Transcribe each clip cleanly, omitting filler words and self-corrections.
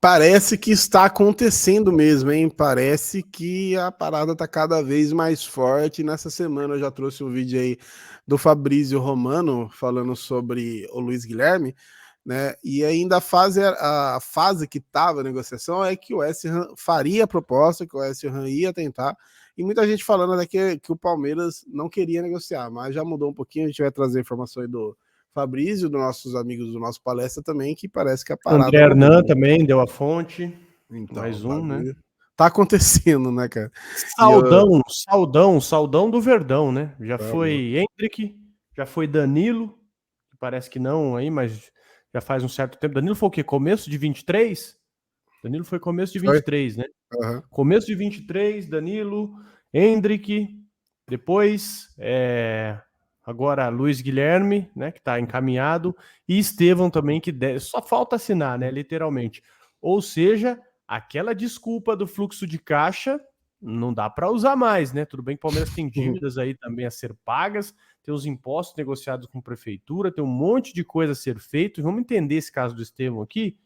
Parece que está acontecendo mesmo, hein? Parece que a parada tá cada vez mais forte. Nessa semana eu já trouxe um vídeo aí do Fabrício Romano falando sobre o Luiz Guilherme, né? E ainda a fase que estava a negociação é que o West Ham faria a proposta, que o West Ham ia tentar, e muita gente falando até que o Palmeiras não queria negociar, mas já mudou um pouquinho. A gente vai trazer informações do Fabrício, dos nossos amigos do nosso palestra também, que parece que a parada André mudou. Hernan também deu a fonte. Então, Mais um, né? tá acontecendo, né, cara? Saudão do Verdão, né? Já foi Hendrick, já foi Danilo, parece que não aí, mas já faz um certo tempo. Danilo foi o quê? Começo de 23? Danilo foi começo de 23, né? Uhum. Começo de 23, Danilo, Hendrick, depois agora Luiz Guilherme, né, que tá encaminhado, e Estevão também, que só falta assinar, né, literalmente. Ou seja, aquela desculpa do fluxo de caixa não dá para usar mais, né? Tudo bem que o Palmeiras tem dívidas aí também a ser pagas, tem os impostos negociados com a prefeitura, tem um monte de coisa a ser feito. Vamos entender esse caso do Estevão aqui,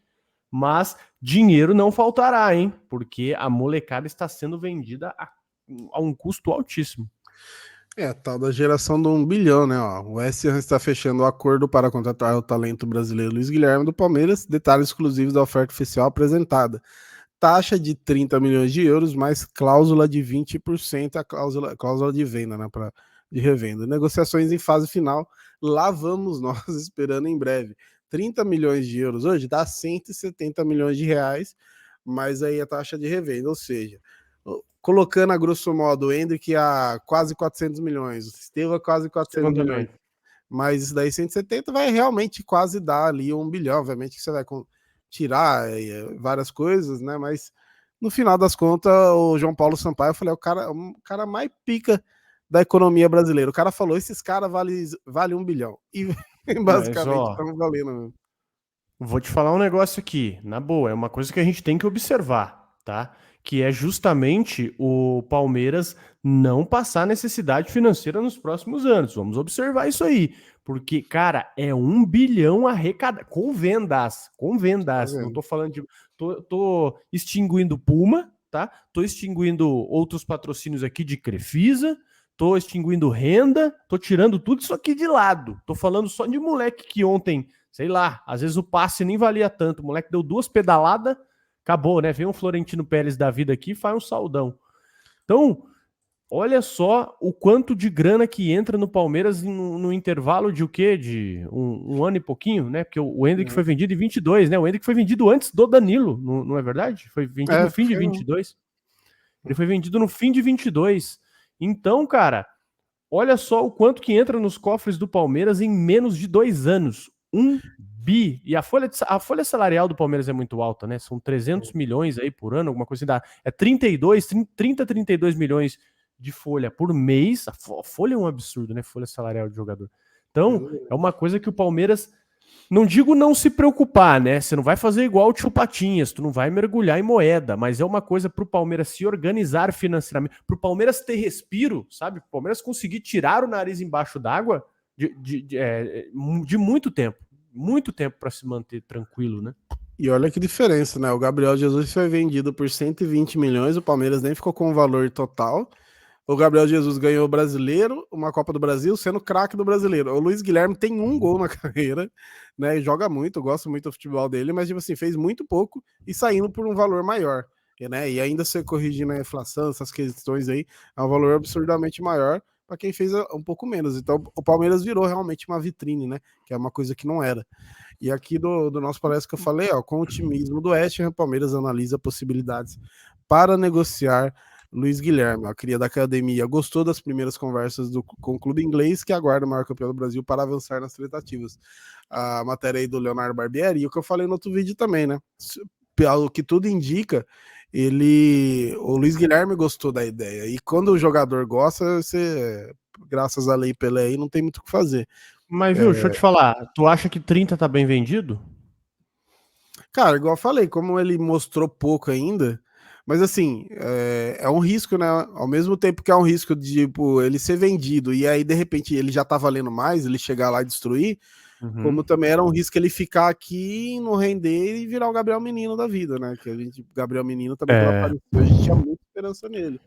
mas dinheiro não faltará, hein? Porque a molecada está sendo vendida a um custo altíssimo. É, tal da geração do 1 bilhão, né? Ó, o West Ham está fechando o acordo para contratar o talento brasileiro Luiz Guilherme do Palmeiras. Detalhes exclusivos da oferta oficial apresentada. Taxa de 30 milhões de euros, mais cláusula de 20%, a cláusula de venda, né? De revenda. Negociações em fase final. Lá vamos nós esperando em breve. 30 milhões de euros hoje dá 170 milhões de reais, mas aí a taxa de revenda, ou seja, colocando a grosso modo o Hendrick a quase 400 milhões, o Estevão a quase 400 milhões, mas isso daí 170 vai realmente quase dar ali 1 bilhão, obviamente que você vai tirar várias coisas, né, mas no final das contas o João Paulo Sampaio, eu falei, o cara mais pica da economia brasileira, o cara falou, esses caras vale 1 bilhão, e basicamente estão valendo mesmo. Vou te falar um negócio aqui, na boa, é uma coisa que a gente tem que observar, tá? Que é justamente o Palmeiras não passar necessidade financeira nos próximos anos. Vamos observar isso aí. Porque, cara, é 1 bilhão arrecadado com vendas. Com vendas. Não tô falando de. Tô extinguindo Puma, tá? Tô extinguindo outros patrocínios aqui de Crefisa. Tô extinguindo renda. Tô tirando tudo isso aqui de lado. Tô falando só de moleque que ontem, sei lá, às vezes o passe nem valia tanto. O moleque deu 2 pedaladas, acabou, né? Vem um Florentino Pérez da vida aqui e faz um saldão. Então, olha só o quanto de grana que entra no Palmeiras no intervalo de o quê? De um ano e pouquinho, né? Porque o Hendrick foi vendido em 22, né? O Hendrick foi vendido antes do Danilo, não é verdade? Foi vendido no fim de 22. Ele foi vendido no fim de 22. Então, cara, olha só o quanto que entra nos cofres do Palmeiras em menos de 2 anos. 1 bi. E a folha salarial do Palmeiras é muito alta, né? São 300 milhões aí por ano, alguma coisa assim. É 32 milhões de folha por mês. A folha é um absurdo, né? Folha salarial de jogador. Então, é uma coisa que o Palmeiras, não digo não se preocupar, né? Você não vai fazer igual o Tio Patinhas, tu não vai mergulhar em moeda, mas é uma coisa pro Palmeiras se organizar financeiramente, pro Palmeiras ter respiro, sabe? Pro Palmeiras conseguir tirar o nariz embaixo d'água de muito tempo para se manter tranquilo, né? E olha que diferença, né? O Gabriel Jesus foi vendido por 120 milhões, o Palmeiras nem ficou com o valor total. O Gabriel Jesus ganhou o Brasileiro, uma Copa do Brasil, sendo craque do Brasileiro. O Luiz Guilherme tem um gol na carreira, né? Joga muito, eu gosto muito do futebol dele, mas, tipo assim, fez muito pouco e saindo por um valor maior, né? E ainda se corrigindo a inflação, essas questões aí, é um valor absurdamente maior para quem fez um pouco menos. Então, o Palmeiras virou realmente uma vitrine, né? Que é uma coisa que não era. E aqui do nosso palestra que eu falei, ó, com o otimismo do West Ham, o Palmeiras analisa possibilidades para negociar Luiz Guilherme, a cria da academia, gostou das primeiras conversas com o clube inglês, que aguarda o maior campeão do Brasil para avançar nas tratativas. A matéria aí do Leonardo Barbieri, e o que eu falei no outro vídeo também, né? Pelo que tudo indica, o Luiz Guilherme gostou da ideia. E quando o jogador gosta, você, graças à Lei Pelé aí, não tem muito o que fazer. Mas, viu, deixa eu te falar, tu acha que 30 tá bem vendido? Cara, igual eu falei, como ele mostrou pouco ainda, mas assim, é um risco, né? Ao mesmo tempo que é um risco de, tipo, ele ser vendido e aí, de repente, ele já tá valendo mais, ele chegar lá e destruir, como também era um risco ele ficar aqui, não render e virar o Gabriel Menino da vida, né? Que Gabriel Menino também, quando apareceu, a gente tinha muita esperança nele.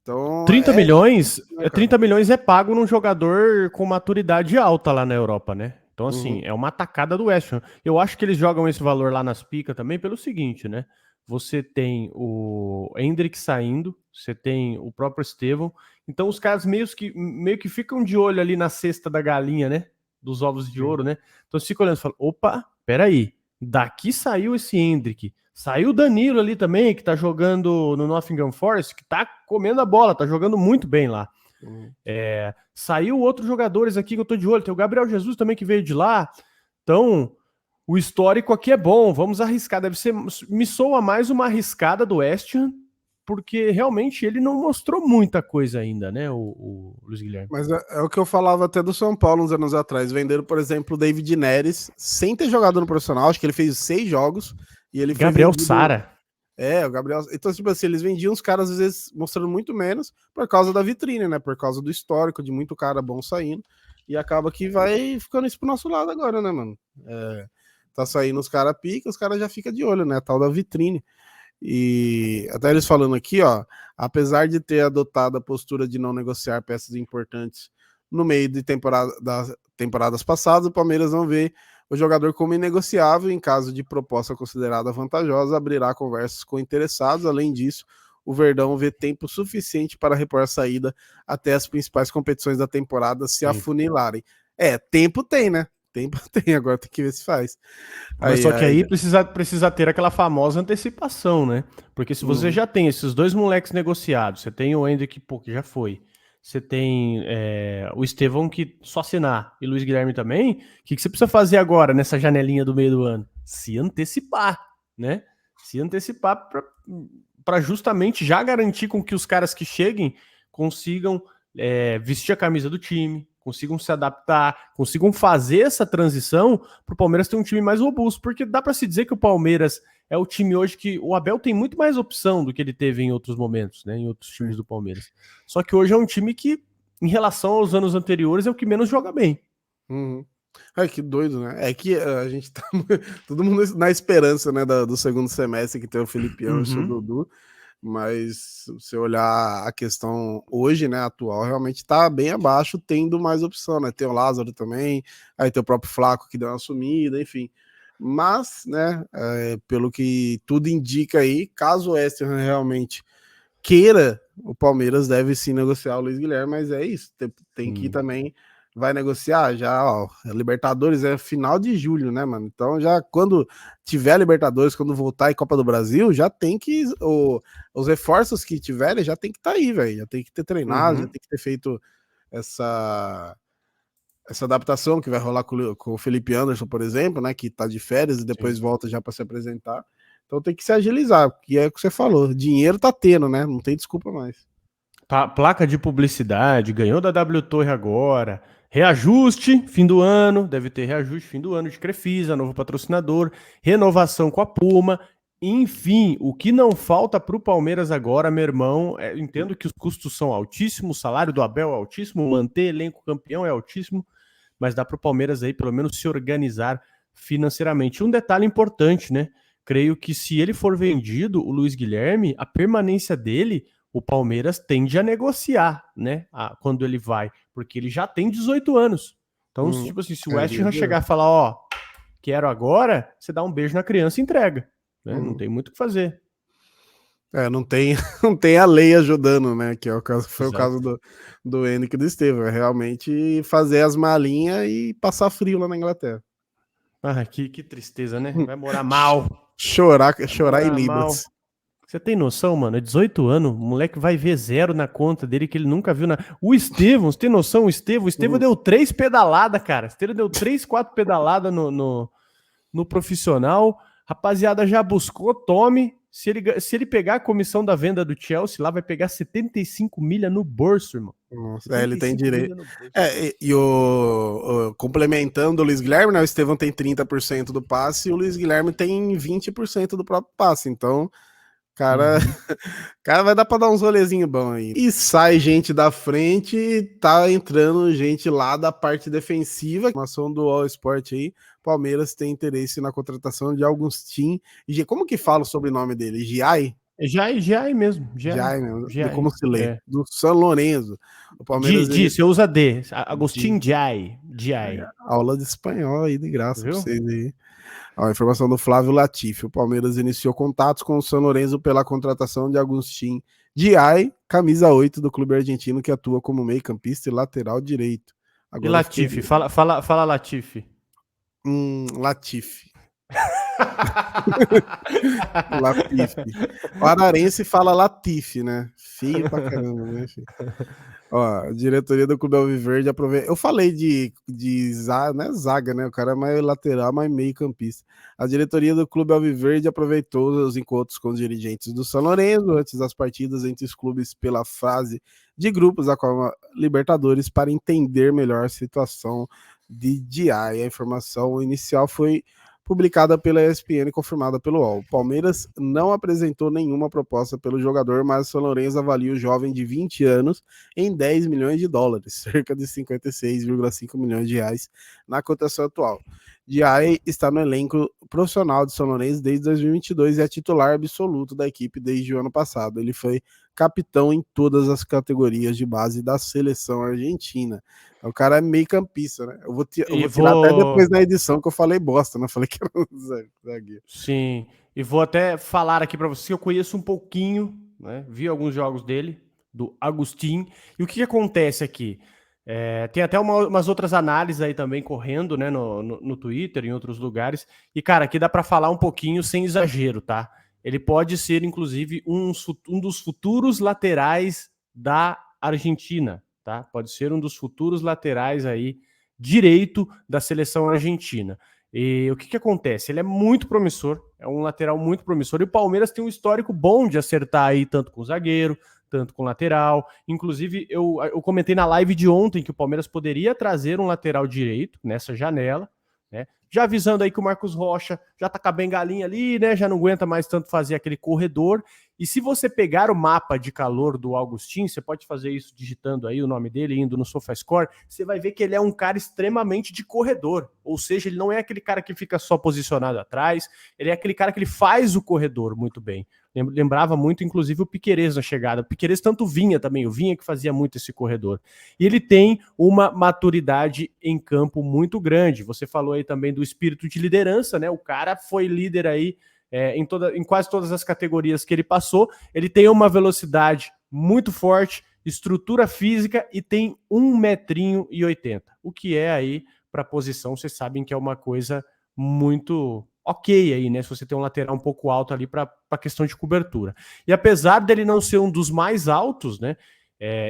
Então, 30 milhões, né, 30 milhões é pago num jogador com maturidade alta lá na Europa, né? Então, assim, é uma tacada do West Ham. Eu acho que eles jogam esse valor lá nas picas também pelo seguinte, né? Você tem o Endrick saindo, você tem o próprio Estevão. Então, os caras meio que ficam de olho ali na cesta da galinha, né? Dos ovos de ouro, né? Então, você fica olhando e fala, opa, peraí, daqui saiu esse Endrick. Saiu o Danilo ali também, que tá jogando no Nottingham Forest, que tá comendo a bola, tá jogando muito bem lá. Saiu outros jogadores aqui que eu tô de olho. Tem o Gabriel Jesus também que veio de lá. Então, o histórico aqui é bom. Vamos arriscar. Me soa mais uma arriscada do West Ham, porque realmente ele não mostrou muita coisa ainda, né, o Luiz Guilherme. Mas é o que eu falava até do São Paulo uns anos atrás. Venderam, por exemplo, o David Neres, sem ter jogado no profissional. Acho que ele fez 6 jogos. E ele Gabriel foi Sara. O Gabriel. Então, tipo assim, eles vendiam os caras, às vezes, mostrando muito menos por causa da vitrine, né? Por causa do histórico, de muito cara bom saindo. E acaba que vai ficando isso pro nosso lado agora, né, mano? Tá saindo os caras pica, os caras já ficam de olho, né? A tal da vitrine. E até eles falando aqui, ó, apesar de ter adotado a postura de não negociar peças importantes no meio de das temporadas passadas, o Palmeiras não vê o jogador como inegociável. Em caso de proposta considerada vantajosa, abrirá conversas com interessados. Além disso, o Verdão vê tempo suficiente para repor a saída até as principais competições da temporada se afunilarem. Tempo tem, né? Tempo tem, agora tem que ver se faz. Mas só que aí precisa ter aquela famosa antecipação, né? Porque se você já tem esses dois moleques negociados, você tem o Endrick, que já foi, você tem o Estevão que só assinar, e Luiz Guilherme também, o que você precisa fazer agora nessa janelinha do meio do ano? Se antecipar, né? Se antecipar para justamente já garantir com que os caras que cheguem consigam vestir a camisa do time, consigam se adaptar, consigam fazer essa transição para o Palmeiras ter um time mais robusto, porque dá para se dizer que o Palmeiras é o time hoje que o Abel tem muito mais opção do que ele teve em outros momentos, né, em outros times do Palmeiras. Só que hoje é um time que, em relação aos anos anteriores, é o que menos joga bem. Que doido, né? É que a gente tá todo mundo na esperança, né, do segundo semestre que tem o Felipe Anderson, o Dudu. Mas se você olhar a questão hoje, né, atual, realmente tá bem abaixo, tendo mais opção, né? Tem o Lázaro também, aí tem o próprio Flaco que deu uma sumida, enfim. Mas, né, pelo que tudo indica aí, caso o West Ham realmente queira, o Palmeiras deve sim negociar o Luiz Guilherme, mas é isso, tem que também vai negociar já, ó, a Libertadores é final de julho, né, mano? Então já quando tiver a Libertadores, quando voltar em Copa do Brasil, já tem que os reforços que tiverem já tem que estar aí, velho, já tem que ter treinado, já tem que ter feito essa adaptação que vai rolar com o Felipe Anderson, por exemplo, né, que tá de férias e depois volta já para se apresentar. Então tem que se agilizar, que é o que você falou, dinheiro tá tendo, né? Não tem desculpa mais. Placa de publicidade, ganhou da W Torre agora, reajuste, fim do ano, deve ter reajuste, fim do ano de Crefisa, novo patrocinador, renovação com a Puma, enfim, o que não falta para o Palmeiras agora, meu irmão, entendo que os custos são altíssimos, o salário do Abel é altíssimo, manter elenco campeão é altíssimo, mas dá para o Palmeiras aí pelo menos se organizar financeiramente. Um detalhe importante, né? Creio que se ele for vendido, o Luiz Guilherme, a permanência dele, o Palmeiras tende a negociar, né? Quando ele vai, porque ele já tem 18 anos. Então, tipo assim, se o West Ham chegar e falar, ó, quero agora, você dá um beijo na criança e entrega. Né? Não tem muito o que fazer. Não tem a lei ajudando, né? Que é o caso, foi o caso do Henrique e do Estevão. É realmente fazer as malinhas e passar frio lá na Inglaterra. Que tristeza, né? Vai morar mal. Chorar em libras. Mal. Você tem noção, mano? É 18 anos, o moleque vai ver 0 na conta dele que ele nunca viu. O Estevão, você tem noção? O Estevão deu 3 pedaladas, cara. O Estevão deu 3, 4 pedaladas no profissional. Rapaziada já buscou, tome. Se ele pegar a comissão da venda do Chelsea, lá vai pegar 75 milha no bolso, irmão. Nossa, ele tem direito. Complementando o Luiz Guilherme, né? O Estevão tem 30% do passe e o Luiz Guilherme tem 20% do próprio passe. Então, Cara, Uhum. cara vai dar pra dar uns rolezinhos bons aí. E sai gente da frente e tá entrando gente lá da parte defensiva. Informação do All Sport aí. Palmeiras tem interesse na contratação de Augustin. Como que fala o sobrenome dele? Giai? Já é mesmo, Giai mesmo. De já como se lê? é. Do São Lourenço. O Palmeiras ele Você usa D, Agostinho de Jai, aula de espanhol aí de graça pra viu? vocês aí. Ó, a informação do Flávio Latifi. O Palmeiras iniciou contatos com o São Lourenço pela contratação de Agustin Diay, camisa 8 do clube argentino que atua como meio-campista e lateral direito. E Agora eu fiquei. Latifi, fala Latifi. Latifi. Latifi. O ararense fala Latifi, né? Feio pra caramba, né, filho? Ó, a diretoria do Clube Alviverde aproveita. Eu falei de zaga, né? Zaga, né? O cara é mais lateral, mais meio-campista. A diretoria do Clube Alviverde aproveitou os encontros com os dirigentes do São Lourenço antes das partidas entre os clubes pela fase de grupos da Copa Libertadores para entender melhor a situação de Diay. A informação inicial foi publicada pela ESPN e confirmada pelo UOL. O Palmeiras não apresentou nenhuma proposta pelo jogador, mas o São Lourenço avalia o jovem de 20 anos em 10 milhões de dólares, cerca de 56,5 milhões de reais na cotação atual. Diay está no elenco profissional de São Lourenço desde 2022 e é titular absoluto da equipe desde o ano passado. Ele foi capitão em todas as categorias de base da seleção argentina. O cara é meio campista, né? Eu E vou tirar até depois vou. na edição que eu falei bosta, né? Eu falei que era um zagueiro. Sim. E vou até falar aqui para você que eu conheço um pouquinho, né? Vi alguns jogos dele, do Agustin. E o que acontece aqui? Tem até umas outras análises aí também correndo, né? No Twitter, em outros lugares. E, cara, aqui dá para falar um pouquinho sem exagero, tá? Ele pode ser, inclusive, um dos futuros laterais da Argentina, tá? Pode ser um dos futuros laterais aí direito da seleção argentina. E o que acontece? Ele é muito promissor, é um lateral muito promissor, e o Palmeiras tem um histórico bom de acertar aí tanto com o zagueiro, tanto com o lateral. Inclusive, eu comentei na live de ontem que o Palmeiras poderia trazer um lateral direito nessa janela, né? Já avisando aí que o Marcos Rocha já tá com a bengalinha ali, né? Já não aguenta mais tanto fazer aquele corredor. E se você pegar o mapa de calor do Augustin, você pode fazer isso digitando aí o nome dele, indo no SofaScore, você vai ver que ele é um cara extremamente de corredor. Ou seja, ele não é aquele cara que fica só posicionado atrás, ele é aquele cara que ele faz o corredor muito bem. Lembrava muito, inclusive, o Piquerez na chegada. O Piquerez tanto vinha também, o Vinha que fazia muito esse corredor. E ele tem uma maturidade em campo muito grande. Você falou aí também do espírito de liderança, né? O cara foi líder aí em quase todas as categorias que ele passou. Ele tem uma velocidade muito forte, estrutura física e tem 1,80 m, o que é aí para a posição, vocês sabem que é uma coisa muito ok aí, né? Se você tem um lateral um pouco alto ali para a questão de cobertura. E apesar dele não ser um dos mais altos, né?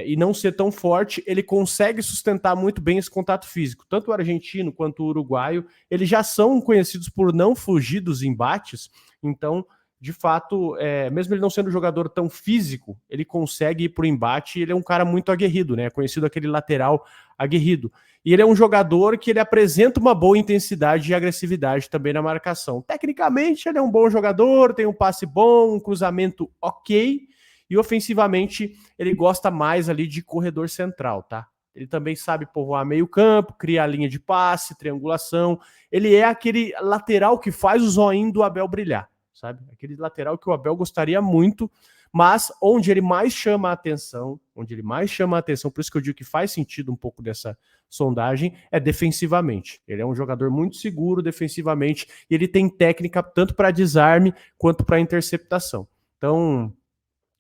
E não ser tão forte, ele consegue sustentar muito bem esse contato físico. Tanto o argentino quanto o uruguaio, eles já são conhecidos por não fugir dos embates, então, de fato, mesmo ele não sendo um jogador tão físico, ele consegue ir para o embate e ele é um cara muito aguerrido, né? É conhecido aquele lateral aguerrido. E ele é um jogador que ele apresenta uma boa intensidade e agressividade também na marcação. Tecnicamente, ele é um bom jogador, tem um passe bom, um cruzamento ok, e ofensivamente ele gosta mais ali de corredor central, tá? Ele também sabe povoar meio campo, criar linha de passe, triangulação. Ele é aquele lateral que faz o zoinho do Abel brilhar, sabe? Aquele lateral que o Abel gostaria muito, mas onde ele mais chama a atenção, por isso que eu digo que faz sentido um pouco dessa sondagem, é defensivamente. Ele é um jogador muito seguro defensivamente e ele tem técnica tanto para desarme quanto para interceptação. Então,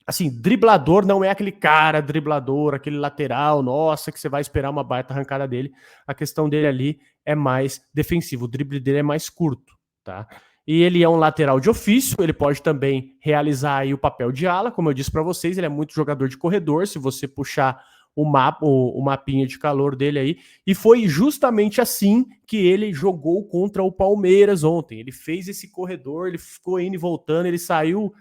assim, driblador não é aquele cara driblador, aquele lateral, nossa, que você vai esperar uma baita arrancada dele. A questão dele ali é mais defensivo, o drible dele é mais curto, tá? E ele é um lateral de ofício, ele pode também realizar aí o papel de ala, como eu disse para vocês, ele é muito jogador de corredor, se você puxar o mapinha de calor dele aí, e foi justamente assim que ele jogou contra o Palmeiras ontem. Ele fez esse corredor, ele ficou indo e voltando, ele saiu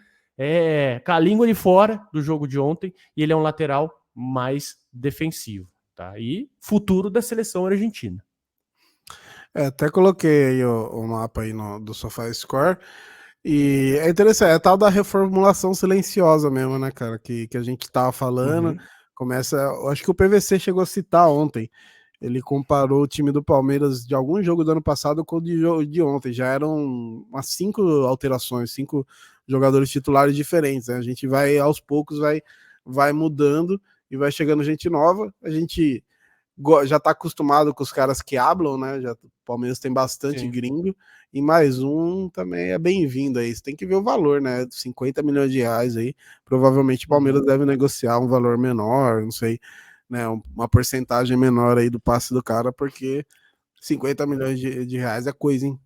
com a língua de fora do jogo de ontem, e ele é um lateral mais defensivo, tá? E futuro da seleção argentina. Até coloquei aí o mapa aí do SofaScore E é interessante, é a tal da reformulação silenciosa mesmo, né, cara, que a gente tava falando. Uhum. Começa, eu acho que o PVC chegou a citar ontem. Ele comparou o time do Palmeiras de algum jogo do ano passado com o de ontem. Já eram umas 5 alterações, 5 jogadores titulares diferentes, né? A gente vai, aos poucos, vai mudando e vai chegando gente nova. A gente já tá acostumado com os caras que hablam, né? Já, o Palmeiras tem bastante Sim. gringo. E mais um também é bem-vindo aí. Você tem que ver o valor, né? 50 milhões de reais aí. Provavelmente o Palmeiras Uhum. deve negociar um valor menor, não sei, né? Uma porcentagem menor aí do passe do cara, porque 50 milhões de reais é coisa, hein?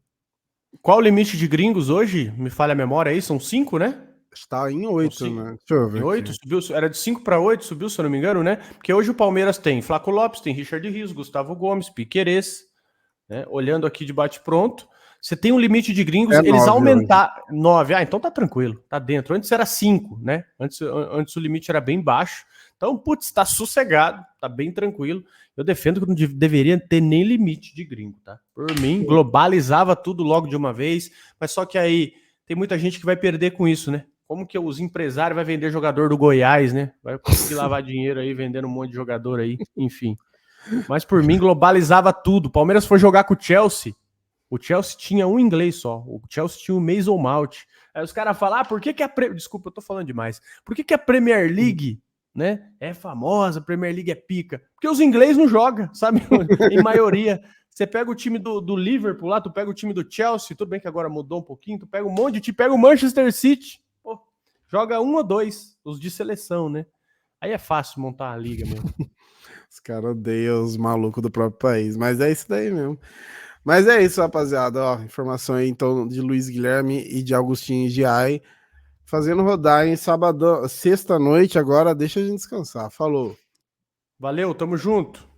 Qual o limite de gringos hoje? Me falha a memória aí, são 5, né? Está em São 8, 5. né? Deixa eu Em ver 8, aqui. subiu, era de 5 para 8, subiu, se eu não me engano, né? Porque hoje o Palmeiras tem Flaco Lopes, tem Richard Rios, Gustavo Gomes, Piquerez, né? Olhando aqui de bate-pronto, você tem um limite de gringos, É eles 9 hoje. aumentaram 9. Ah, então tá tranquilo, tá dentro. Antes era 5, né? Antes o limite era bem baixo. Então, putz, tá sossegado, tá bem tranquilo. Eu defendo que não deveria ter nem limite de gringo, tá? Por mim, globalizava tudo logo de uma vez, mas só que aí tem muita gente que vai perder com isso, né? Como que os empresários vai vender jogador do Goiás, né? Vai conseguir lavar dinheiro aí vendendo um monte de jogador aí, enfim. Mas por mim globalizava tudo. O Palmeiras foi jogar com o Chelsea tinha um inglês só. O Chelsea tinha o Mason Mount. Aí os caras falam, por que Desculpa, eu tô falando demais. Por que a Premier League, né, é famosa, a Premier League é pica? Porque os ingleses não jogam, sabe? Em maioria. Você pega o time do Liverpool lá, tu pega o time do Chelsea, tudo bem que agora mudou um pouquinho, tu pega um monte de time, pega o Manchester City, pô, joga um ou dois, os de seleção, né? Aí é fácil montar a liga mesmo. Os caras odeiam os malucos do próprio país, mas é isso daí mesmo. Mas é isso, rapaziada. Ó, informação aí então de Luiz Guilherme e de Agostinho Giai fazendo rodar em sábado, sexta noite agora. Deixa a gente descansar. Falou. Valeu, tamo junto.